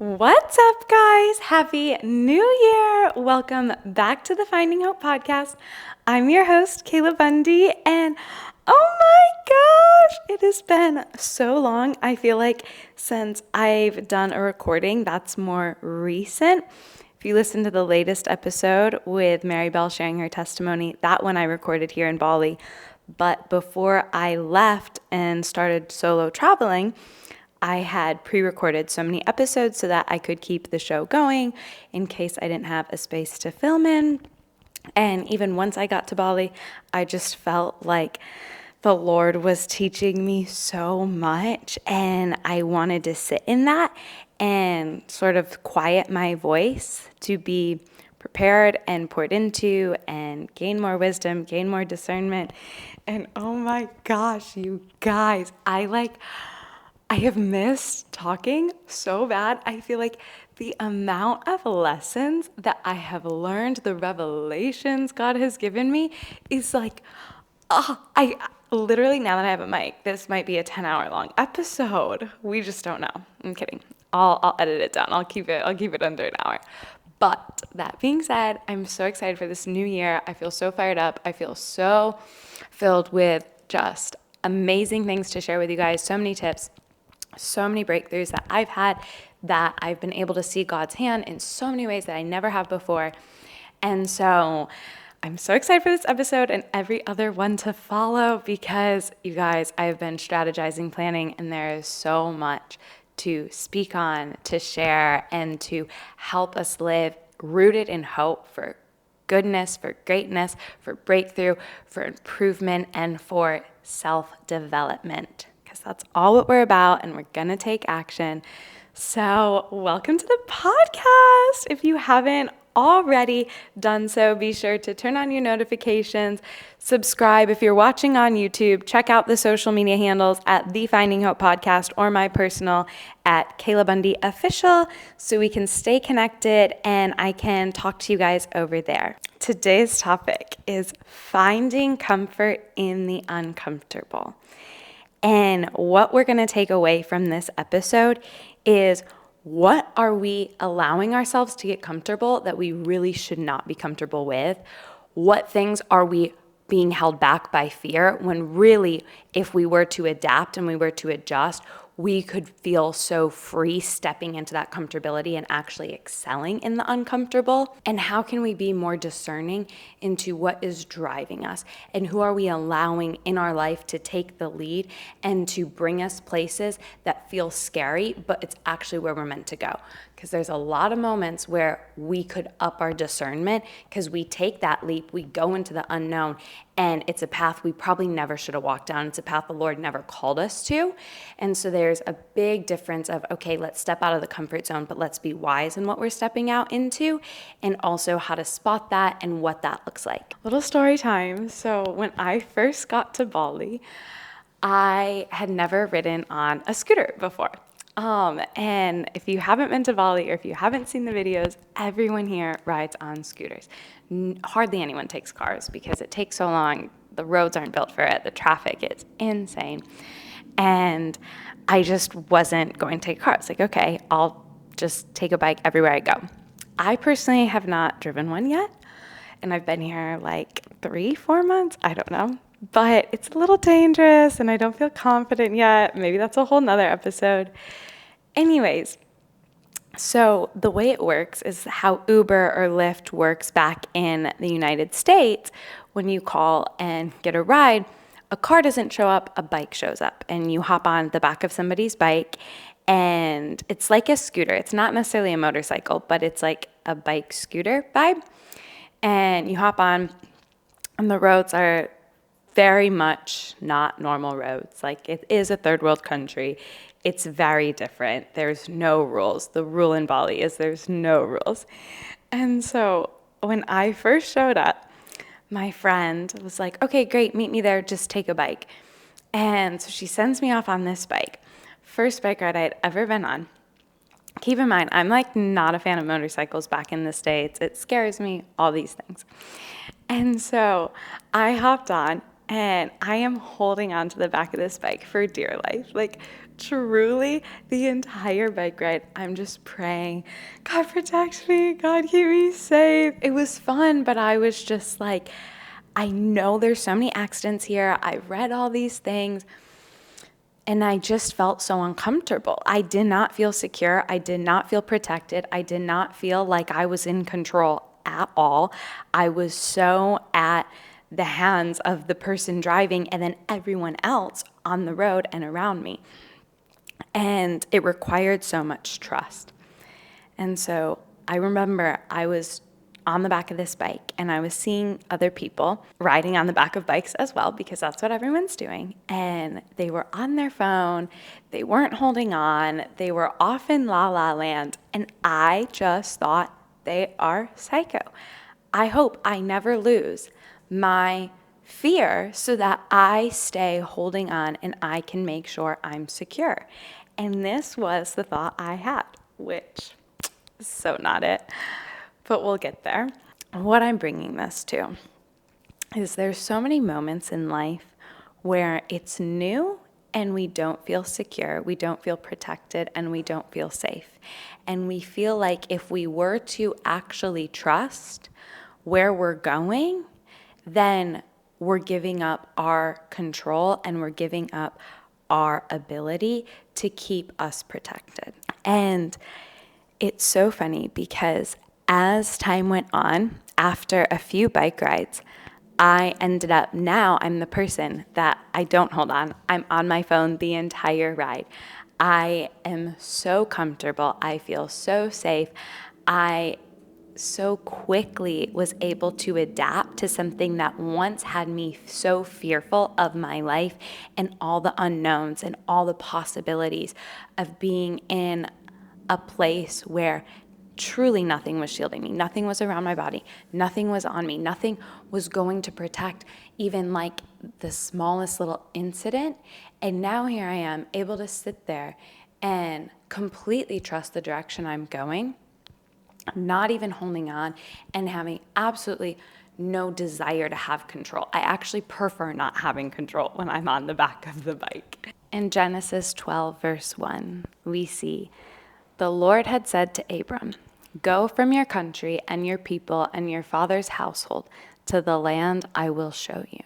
What's up, guys? Happy New Year! Welcome back to the Finding Hope podcast. I'm your host, Kayla Bundy, and oh my gosh, it has been so long. I feel like since I've done a recording that's more recent. If you listen to the latest episode with Mary Bell sharing her testimony, that one I recorded here in Bali. But before I left and started solo traveling, I had pre-recorded so many episodes so that I could keep the show going in case I didn't have a space to film in. And even once I got to Bali, I just felt like the Lord was teaching me so much, and I wanted to sit in that and sort of quiet my voice to be prepared and poured into and gain more wisdom, gain more discernment. And oh my gosh, you guys, I have missed talking so bad. I feel like the amount of lessons that I have learned, the revelations God has given me is like, I literally, now that I have a mic, this might be a 10-hour long episode. We just don't know. I'm kidding. I'll edit it down. I'll keep it under an hour. But that being said, I'm so excited for this new year. I feel so fired up. I feel so filled with just amazing things to share with you guys. So many tips. So many breakthroughs that I've had, that I've been able to see God's hand in so many ways that I never have before. And so I'm so excited for this episode and every other one to follow because, you guys, I've been strategizing, planning, and there is so much to speak on, to share, and to help us live rooted in hope for goodness, for greatness, for breakthrough, for improvement, and for self-development. Because that's all what we're about, and we're gonna take action. So welcome to the podcast. If you haven't already done so, be sure to turn on your notifications, subscribe. If you're watching on YouTube, check out the social media handles at the Finding Hope Podcast or my personal at Kayla Bundy Official, so we can stay connected and I can talk to you guys over there. Today's topic is finding comfort in the uncomfortable. And what we're going to take away from this episode is, what are we allowing ourselves to get comfortable that we really should not be comfortable with? What things are we being held back by fear when really, if we were to adapt and we were to adjust, we could feel so free stepping into that comfortability and actually excelling in the uncomfortable? And how can we be more discerning into what is driving us and who are we allowing in our life to take the lead and to bring us places that feel scary, but it's actually where we're meant to go? Because there's a lot of moments where we could up our discernment because we take that leap, we go into the unknown, and it's a path we probably never should have walked down. It's a path the Lord never called us to. And so there's a big difference of, okay, let's step out of the comfort zone, but let's be wise in what we're stepping out into, and also how to spot that and what that looks like. Little story time. So when I first got to Bali, I had never ridden on a scooter before. And if you haven't been to Bali or if you haven't seen the videos, everyone here rides on scooters. Hardly anyone takes cars because it takes so long. The roads aren't built for it. The traffic is insane. And I just wasn't going to take a car. It's like, okay, I'll just take a bike everywhere I go. I personally have not driven one yet. And I've been here like 3-4 months. I don't know. But it's a little dangerous and I don't feel confident yet. Maybe that's a whole nother episode. Anyways, so the way it works is how Uber or Lyft works back in the United States. When you call and get a ride, a car doesn't show up, a bike shows up, and you hop on the back of somebody's bike, and it's like a scooter. It's not necessarily a motorcycle, but it's like a bike scooter vibe. And you hop on, and the roads are very much not normal roads. Like, it is a third world country. It's very different. There's no rules. The rule in Bali is there's no rules. And so when I first showed up, my friend was like, okay, great, meet me there, just take a bike. And so she sends me off on this bike. First bike ride I'd ever been on. Keep in mind, I'm like not a fan of motorcycles back in the States. It scares me, all these things. And so I hopped on, and I am holding onto the back of this bike for dear life, like truly the entire bike ride, I'm just praying, God protect me, God keep me safe. It was fun, but I was just like, I know there's so many accidents here. I read all these things. And I just felt so uncomfortable. I did not feel secure. I did not feel protected. I did not feel like I was in control at all. I was so at the hands of the person driving and then everyone else on the road and around me. And it required so much trust. And so I remember I was on the back of this bike and I was seeing other people riding on the back of bikes as well, because that's what everyone's doing. And they were on their phone. They weren't holding on. They were off in la la land. And I just thought, they are psycho. I hope I never lose my fear so that I stay holding on and I can make sure I'm secure. And this was the thought I had, which is so not it, but we'll get there. What I'm bringing this to is there's so many moments in life where it's new and we don't feel secure, we don't feel protected, and we don't feel safe. And we feel like if we were to actually trust where we're going, then we're giving up our control and we're giving up our ability to keep us protected. And it's so funny because as time went on, after a few bike rides, I ended up, now I'm the person that I don't hold on. I'm on my phone the entire ride. I am so comfortable. I feel so safe. I so quickly was able to adapt to something that once had me so fearful of my life and all the unknowns and all the possibilities of being in a place where truly nothing was shielding me. Nothing was around my body. Nothing was on me. Nothing was going to protect even like the smallest little incident. And now here I am able to sit there and completely trust the direction I'm going, not even holding on and having absolutely no desire to have control. I actually prefer not having control when I'm on the back of the bike. In Genesis 12, verse 1, we see, the Lord had said to Abram, go from your country and your people and your father's household to the land I will show you.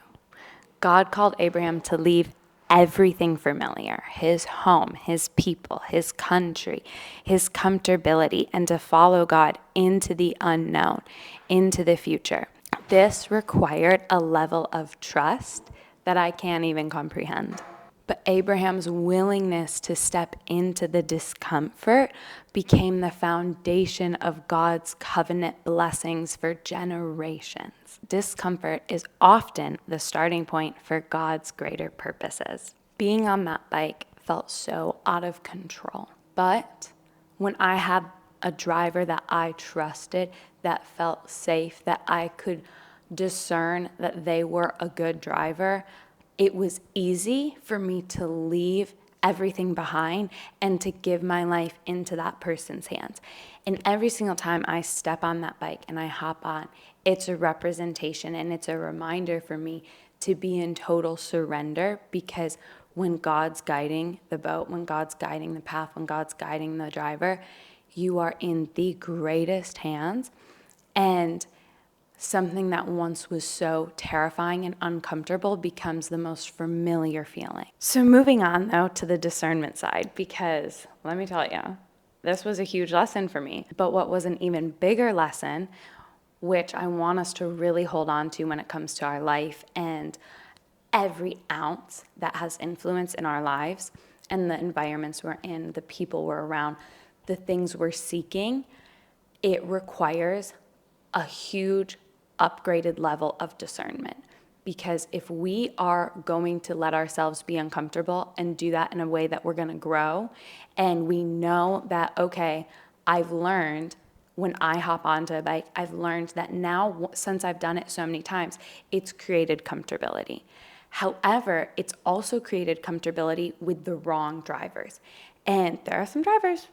God called Abraham to leave everything familiar, his home, his people, his country, his comfortability, and to follow God into the unknown, into the future. This required a level of trust that I can't even comprehend. But Abraham's willingness to step into the discomfort became the foundation of God's covenant blessings for generations. Discomfort is often the starting point for God's greater purposes. Being on that bike felt so out of control. But when I had a driver that I trusted, that felt safe, that I could discern that they were a good driver, it was easy for me to leave everything behind and to give my life into that person's hands. And every single time I step on that bike and I hop on, it's a representation and it's a reminder for me to be in total surrender, because when God's guiding the boat, when God's guiding the path, when God's guiding the driver, you are in the greatest hands. And something that once was so terrifying and uncomfortable becomes the most familiar feeling. So moving on though to the discernment side, because let me tell you, this was a huge lesson for me. But what was an even bigger lesson, which I want us to really hold on to when it comes to our life and every ounce that has influence in our lives and the environments we're in, the people we're around, the things we're seeking, it requires a huge upgraded level of discernment. Because if we are going to let ourselves be uncomfortable and do that in a way that we're going to grow, and we know that, okay, I've learned when I hop onto a bike, I've learned that now, since I've done it so many times, it's created comfortability. However, it's also created comfortability with the wrong drivers. And there are some drivers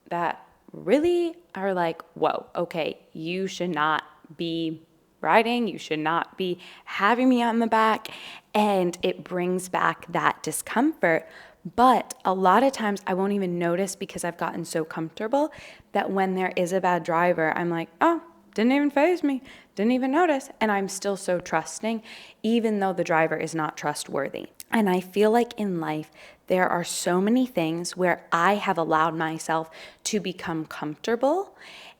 that really are like, whoa, okay, you should not be riding, you should not be having me on the back. And it brings back that discomfort. But a lot of times I won't even notice because I've gotten so comfortable that when there is a bad driver, I'm like, oh, didn't even faze me, didn't even notice. And I'm still so trusting, even though the driver is not trustworthy. And I feel like in life, there are so many things where I have allowed myself to become comfortable,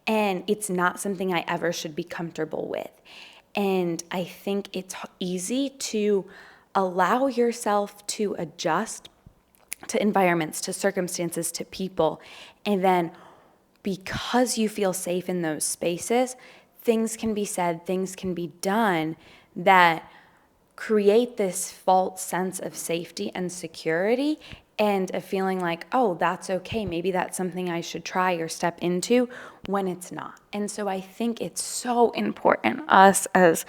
and it's not something I ever should be comfortable with. And I think it's easy to allow yourself to adjust to environments, to circumstances, to people. And then because you feel safe in those spaces, things can be said, things can be done that create this false sense of safety and security and a feeling like, oh, that's okay. Maybe that's something I should try or step into when it's not. And so I think it's so important, us as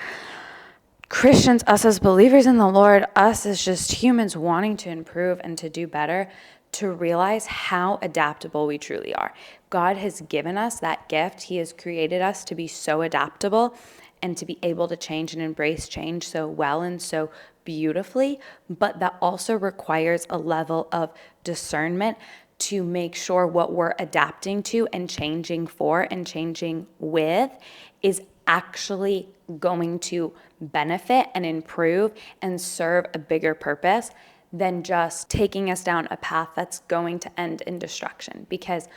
Christians, us as believers in the Lord, us as just humans wanting to improve and to do better, to realize how adaptable we truly are. God has given us that gift. He has created us to be so adaptable and to be able to change and embrace change so well and so beautifully, but that also requires a level of discernment to make sure what we're adapting to and changing for and changing with is actually going to benefit and improve and serve a bigger purpose than just taking us down a path that's going to end in destruction. Because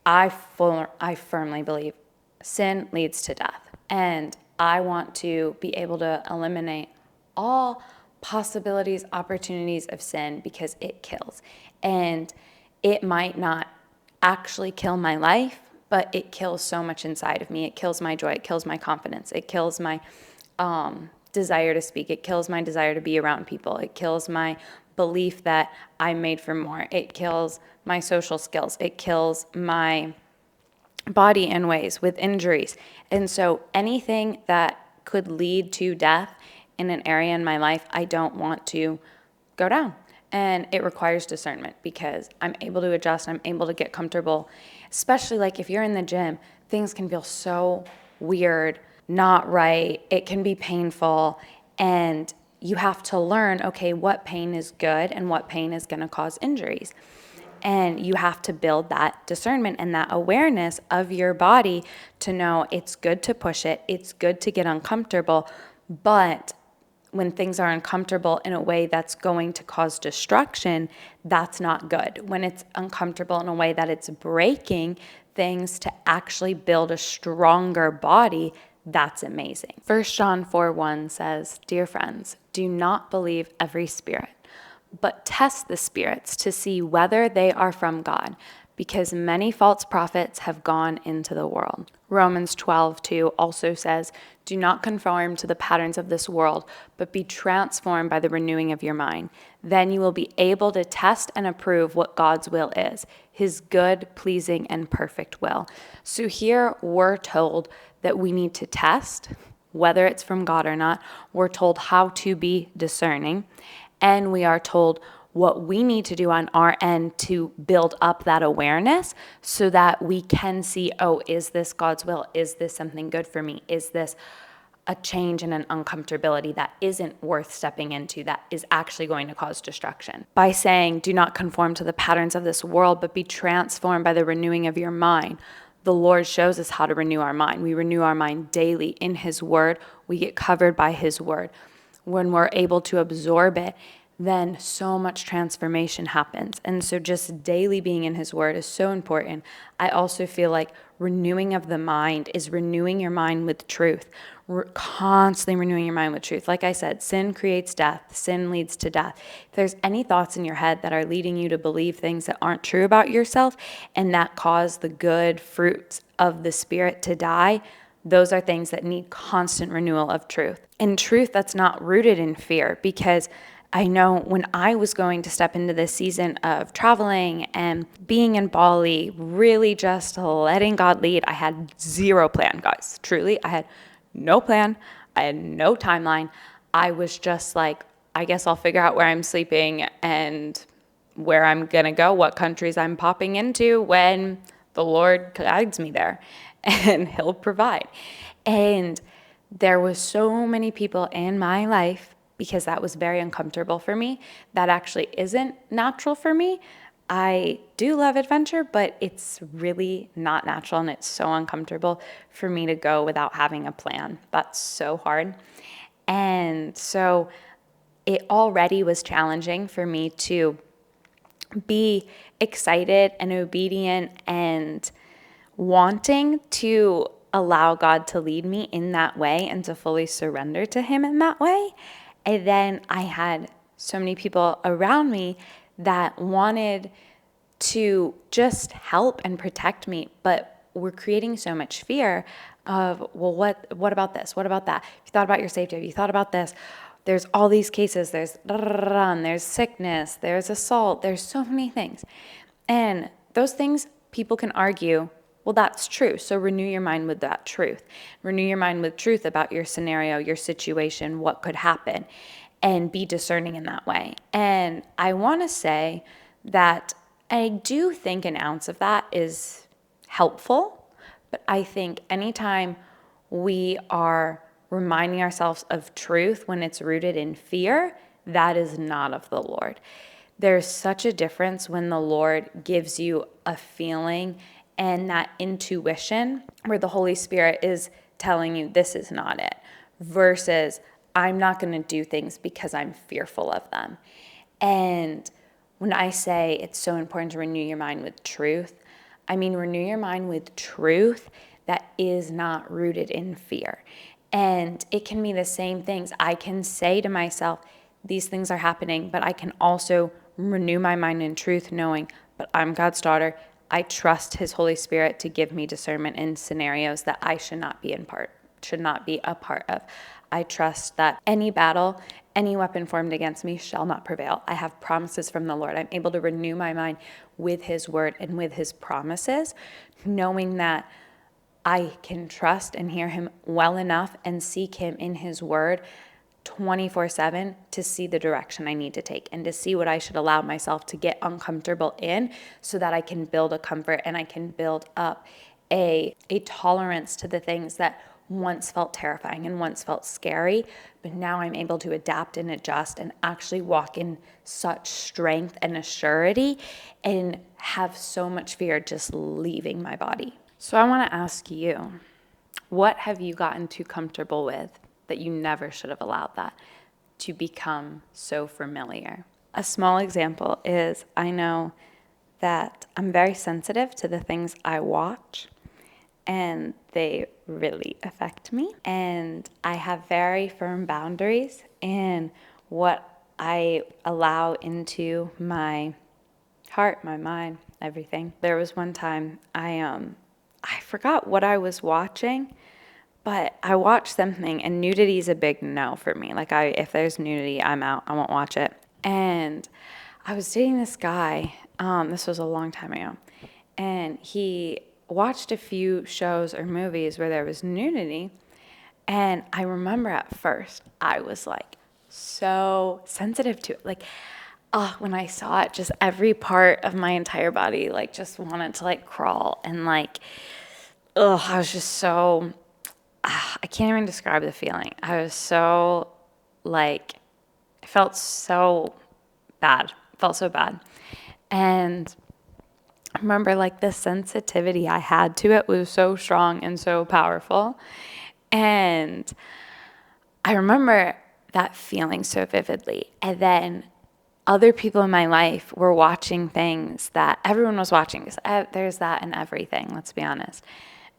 I firmly believe sin leads to death. And I want to be able to eliminate all possibilities, opportunities of sin because it kills. And it might not actually kill my life, but it kills so much inside of me. It kills my joy. It kills my confidence. It kills my desire to speak. It kills my desire to be around people. It kills my belief that I'm made for more. It kills my social skills. It kills my body in ways with injuries. And so anything that could lead to death in an area in my life, I don't want to go down. And it requires discernment because I'm able to adjust. I'm able to get comfortable, especially like if you're in the gym, things can feel so weird, not right. It can be painful. And you have to learn, okay, what pain is good and what pain is going to cause injuries. And you have to build that discernment and that awareness of your body to know it's good to push it. It's good to get uncomfortable. But when things are uncomfortable in a way that's going to cause destruction, that's not good. When it's uncomfortable in a way that it's breaking things to actually build a stronger body, that's amazing. 1 John 4:1 says, "Dear friends, do not believe every spirit, but test the spirits to see whether they are from God, because many false prophets have gone into the world." Romans 12:2 also says, "Do not conform to the patterns of this world, but be transformed by the renewing of your mind. Then you will be able to test and approve what God's will is, his good, pleasing, and perfect will." So here we're told that we need to test whether it's from God or not. We're told how to be discerning. And we are told what we need to do on our end to build up that awareness so that we can see, oh, is this God's will? Is this something good for me? Is this a change and an uncomfortability that isn't worth stepping into, that is actually going to cause destruction? By saying, do not conform to the patterns of this world, but be transformed by the renewing of your mind. The Lord shows us how to renew our mind. We renew our mind daily in his word. We get covered by his word. When we're able to absorb it, then so much transformation happens. And so just daily being in his word is so important. I also feel like renewing of the mind is renewing your mind with truth, constantly renewing your mind with truth. Like I said, sin creates death. Sin leads to death. If there's any thoughts in your head that are leading you to believe things that aren't true about yourself and that cause the good fruits of the Spirit to die, those are things that need constant renewal of truth. And truth that's not rooted in fear, because I know when I was going to step into this season of traveling and being in Bali, really just letting God lead, I had zero plan, guys. Truly, I had no plan. I had no timeline. I was just like, I guess I'll figure out where I'm sleeping and where I'm going to go, what countries I'm popping into when the Lord guides me there, and he'll provide. And there was so many people in my life because that was very uncomfortable for me. That actually isn't natural for me. I do love adventure, but it's really not natural, and it's so uncomfortable for me to go without having a plan. That's so hard. And so it already was challenging for me to be excited and obedient and wanting to allow God to lead me in that way and to fully surrender to Him in that way. And then I had so many people around me that wanted to just help and protect me, but were creating so much fear of, well, what about this? What about that? Have you thought about your safety? Have you thought about this? There's all these cases. There's sickness, there's assault, there's so many things. And those things people can argue, well, that's true. So renew your mind with that truth. Renew your mind with truth about your scenario, your situation, what could happen, and be discerning in that way. And I want to say that I do think an ounce of that is helpful, but I think anytime we are reminding ourselves of truth when it's rooted in fear, that is not of the Lord. There's such a difference when the Lord gives you a feeling and that intuition where the Holy Spirit is telling you this is not it, versus I'm not going to do things because I'm fearful of them. And when I say it's so important to renew your mind with truth, I mean renew your mind with truth that is not rooted in fear. And it can be the same things. I can say to myself, these things are happening, but I can also renew my mind in truth, knowing, but I'm God's daughter. I trust His Holy Spirit to give me discernment in scenarios that I should not be a part of. I trust that any battle, any weapon formed against me shall not prevail. I have promises from the Lord. I'm able to renew my mind with His word and with His promises, knowing that I can trust and hear Him well enough and seek Him in His word 24/7 to see the direction I need to take and to see what I should allow myself to get uncomfortable in, so that I can build a comfort and I can build up a tolerance to the things that once felt terrifying and once felt scary, but now I'm able to adapt and adjust and actually walk in such strength and assurity and have so much fear just leaving my body. So I want to ask you, what have you gotten too comfortable with that you never should have allowed that to become so familiar? A small example is I know that I'm very sensitive to the things I watch, and they really affect me. And I have very firm boundaries in what I allow into my heart, my mind, everything. There was one time I forgot what I was watching, but I watched something, and nudity is a big no for me. Like if there's nudity, I'm out. I won't watch it. And I was dating this guy. This was a long time ago, and he watched a few shows or movies where there was nudity. And I remember at first I was like so sensitive to it. Like, when I saw it, just every part of my entire body like just wanted to like crawl, and like, I was just so, I can't even describe the feeling. I was so like, I felt so bad. Felt so bad. And I remember like the sensitivity I had to it was so strong and so powerful. And I remember that feeling so vividly. And then other people in my life were watching things that everyone was watching, because there's that in everything, let's be honest.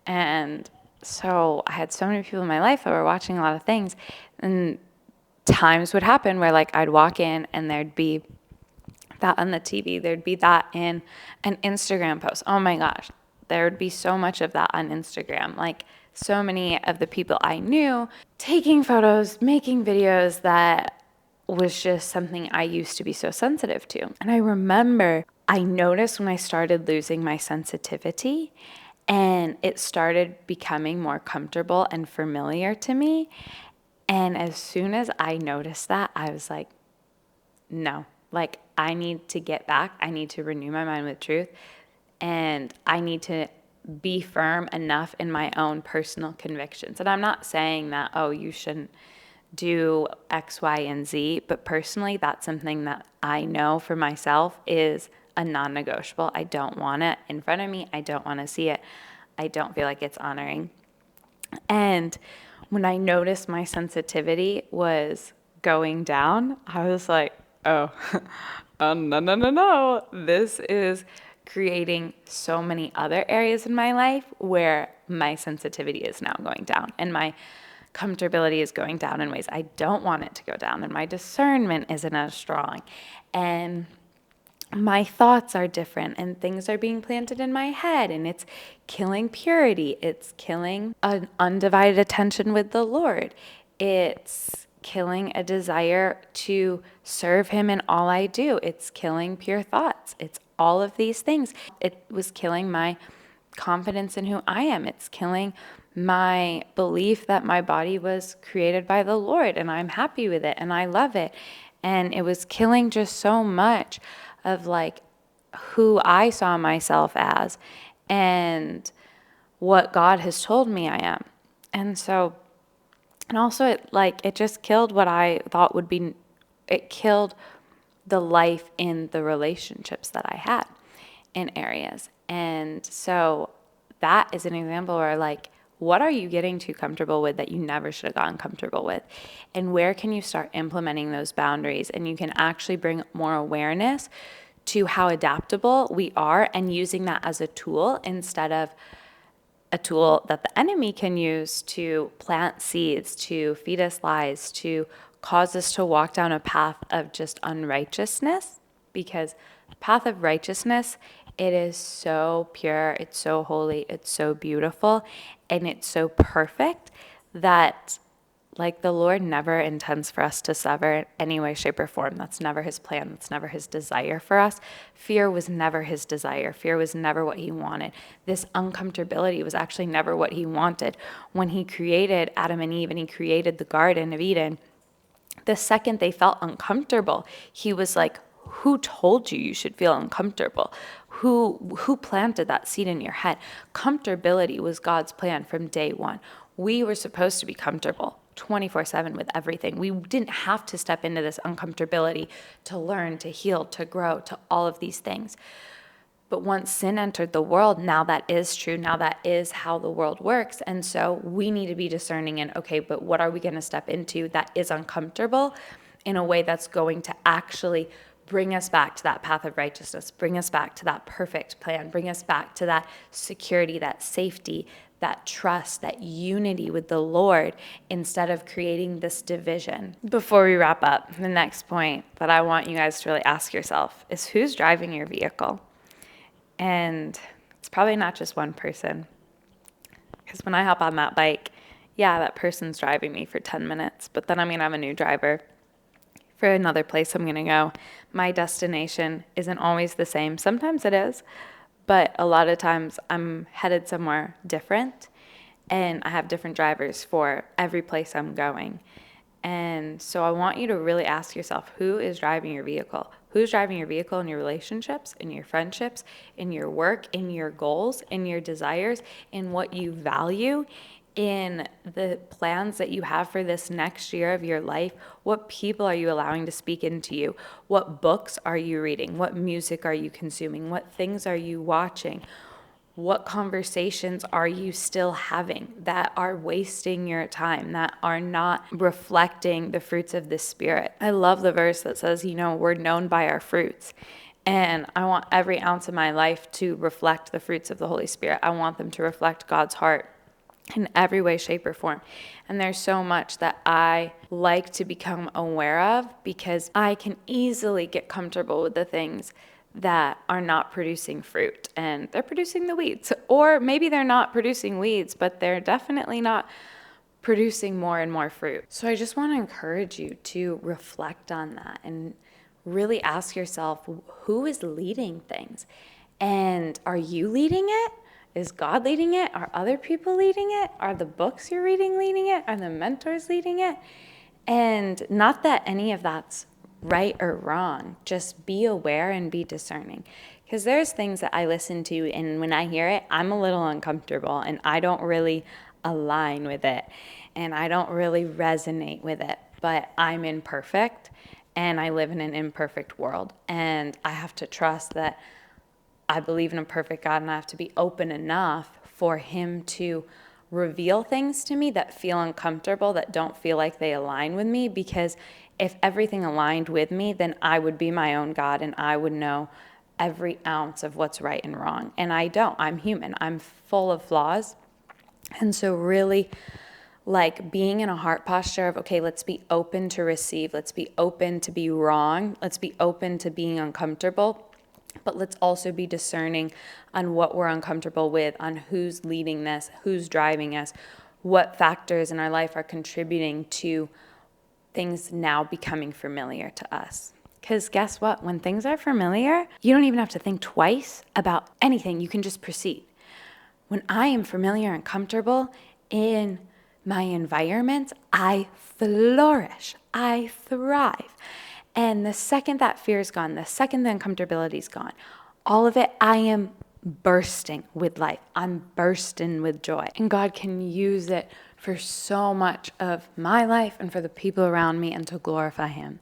And so I had so many people in my life that were watching a lot of things, and times would happen where like I'd walk in and there'd be that on the TV, there'd be that in an Instagram post. Oh my gosh, there would be so much of that on Instagram. Like so many of the people I knew taking photos, making videos, that was just something I used to be so sensitive to. And I remember I noticed when I started losing my sensitivity and it started becoming more comfortable and familiar to me. And as soon as I noticed that, I was like, no, like I need to get back. I need to renew my mind with truth. And I need to be firm enough in my own personal convictions. And I'm not saying that, oh, you shouldn't do X, Y, and Z. But personally, that's something that I know for myself is a non-negotiable. I don't want it in front of me. I don't want to see it. I don't feel like it's honoring. And when I noticed my sensitivity was going down, I was like, oh, oh no, no, no, no. This is creating so many other areas in my life where my sensitivity is now going down and my comfortability is going down in ways I don't want it to go down, and my discernment isn't as strong. And my thoughts are different and things are being planted in my head, and it's killing purity. It's killing an undivided attention with the Lord. It's killing a desire to serve him in all I do. It's killing pure thoughts. It's all of these things. It was killing my confidence in who I am. It's killing my belief that my body was created by the Lord and I'm happy with it and I love it. And it was killing just so much of like who I saw myself as and what God has told me I am. And so, and also it just killed what I thought would be, it killed the life in the relationships that I had in areas. And so that is an example where like, what are you getting too comfortable with that you never should have gotten comfortable with? And where can you start implementing those boundaries? And you can actually bring more awareness to how adaptable we are and using that as a tool instead of a tool that the enemy can use to plant seeds, to feed us lies, to cause us to walk down a path of just unrighteousness. Because the path of righteousness, it is so pure, it's so holy, it's so beautiful, and it's so perfect that like the Lord never intends for us to suffer in any way, shape, or form. That's never his plan. That's never his desire for us. Fear was never his desire. Fear was never what he wanted. This uncomfortability was actually never what he wanted. When he created Adam and Eve and he created the Garden of Eden, the second they felt uncomfortable, he was like, who told you should feel uncomfortable? Who planted that seed in your head? Comfortability was God's plan from day one. We were supposed to be comfortable 24/7 with everything. We didn't have to step into this uncomfortability to learn, to heal, to grow, to all of these things. But once sin entered the world, now that is true. Now that is how the world works. And so we need to be discerning in, okay, but what are we going to step into that is uncomfortable in a way that's going to actually bring us back to that path of righteousness, bring us back to that perfect plan, bring us back to that security, that safety, that trust, that unity with the Lord instead of creating this division. Before we wrap up, the next point that I want you guys to really ask yourself is who's driving your vehicle? And it's probably not just one person. Because when I hop on that bike, yeah, that person's driving me for 10 minutes, but then I'm going to have a new driver for another place I'm going to go. My destination isn't always the same. Sometimes it is, but a lot of times I'm headed somewhere different, and I have different drivers for every place I'm going. And so I want you to really ask yourself, who is driving your vehicle? Who's driving your vehicle in your relationships, in your friendships, in your work, in your goals, in your desires, in what you value, in the plans that you have for this next year of your life? What people are you allowing to speak into you? What books are you reading? What music are you consuming? What things are you watching? What conversations are you still having that are wasting your time, that are not reflecting the fruits of the Spirit? I love the verse that says, we're known by our fruits. And I want every ounce of my life to reflect the fruits of the Holy Spirit. I want them to reflect God's heart in every way, shape, or form. And there's so much that I like to become aware of because I can easily get comfortable with the things that are not producing fruit and they're producing the weeds. Or maybe they're not producing weeds, but they're definitely not producing more and more fruit. So I just want to encourage you to reflect on that and really ask yourself, who is leading things? And are you leading it? Is God leading it? Are other people leading it? Are the books you're reading leading it? Are the mentors leading it? And not that any of that's right or wrong. Just be aware and be discerning. Because there's things that I listen to, and when I hear it, I'm a little uncomfortable, and I don't really align with it, and I don't really resonate with it. but I'm imperfect and I live in an imperfect world. And I have to trust that I believe in a perfect God, and I have to be open enough for him to reveal things to me that feel uncomfortable, that don't feel like they align with me. Because if everything aligned with me, then I would be my own God and I would know every ounce of what's right and wrong. And I don't. I'm human. I'm full of flaws. And so really, like, being in a heart posture of, okay, let's be open to receive. Let's be open to be wrong. Let's be open to being uncomfortable. But let's also be discerning on what we're uncomfortable with, on who's leading this, who's driving us, what factors in our life are contributing to things now becoming familiar to us. Because guess what? When things are familiar, you don't even have to think twice about anything. You can just proceed. When I am familiar and comfortable in my environment, I flourish. I thrive. And the second that fear is gone, the second the uncomfortability is gone, all of it, I am bursting with life. I'm bursting with joy. And God can use it for so much of my life and for the people around me and to glorify him.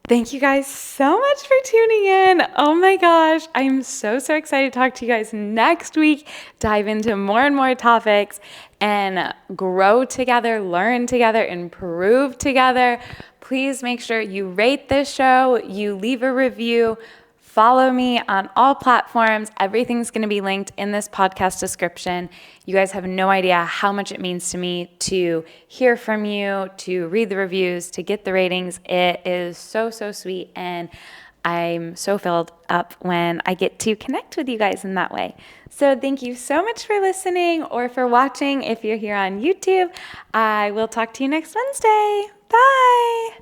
Thank you guys so much for tuning in. Oh my gosh, I'm so excited to talk to you guys next week, dive into more and more topics, and grow together, learn together, improve together. Please make sure you rate this show, you leave a review, follow me on all platforms. Everything's going to be linked in this podcast description. You guys have no idea how much it means to me to hear from you, to read the reviews, to get the ratings. It is so sweet, and I'm so filled up when I get to connect with you guys in that way. So thank you so much for listening or for watching if you're here on YouTube. I will talk to you next Wednesday. Bye.